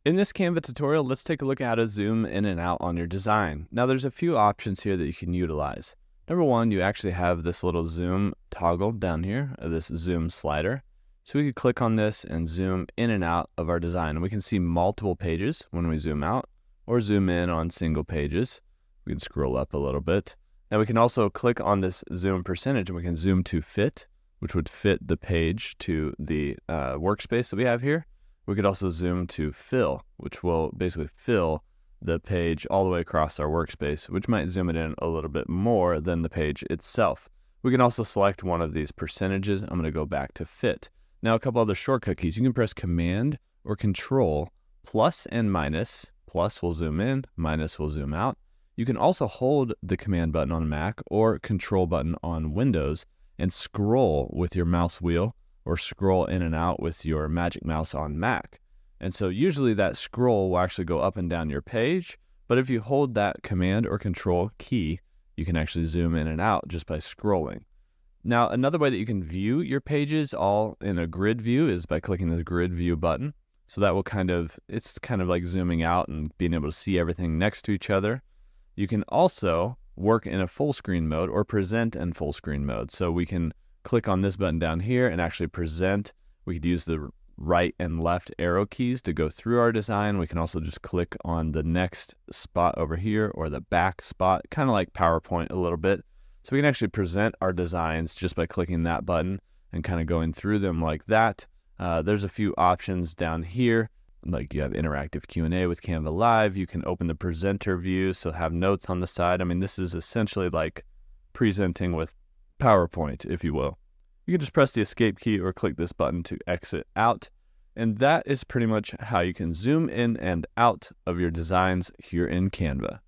In this Canva tutorial, let's take a look at how to zoom in and out on your design. Now there's a few options here that you can utilize. Number one, you actually have this little zoom toggle down here, this zoom slider. So we could click on this and zoom in and out of our design. And we can see multiple pages when we zoom out or zoom in on single pages. We can scroll up a little bit. Now we can also click on this zoom percentage and we can zoom to fit, which would fit the page to the workspace that we have here. We could also zoom to fill, which will basically fill the page all the way across our workspace, which might zoom it in a little bit more than the page itself. We can also select one of these percentages. I'm going to go back to fit. Now a couple other shortcut keys. You can press Command or Control plus and minus. Plus will zoom in, minus will zoom out. You can also hold the Command button on Mac or Control button on Windows and scroll with your mouse wheel, or scroll in and out with your magic mouse on Mac. And so usually that scroll will actually go up and down your page, but if you hold that Command or Control key, you can actually zoom in and out just by scrolling. Now, another way that you can view your pages all in a grid view is by clicking this grid view button. So that will it's kind of like zooming out and being able to see everything next to each other. You can also work in a full screen mode or present in full screen mode. So we can click on this button down here and actually present. We could use the right and left arrow keys to go through our design. We can also just click on the next spot over here or the back spot, kind of like PowerPoint a little bit. So we can actually present our designs just by clicking that button and kind of going through them like that. There's a few options down here, like you have interactive Q&A with Canva Live. You can open the presenter view, so have notes on the side. I mean, this is essentially like presenting with PowerPoint, if you will. You can just press the escape key or click this button to exit out. And that is pretty much how you can zoom in and out of your designs here in Canva.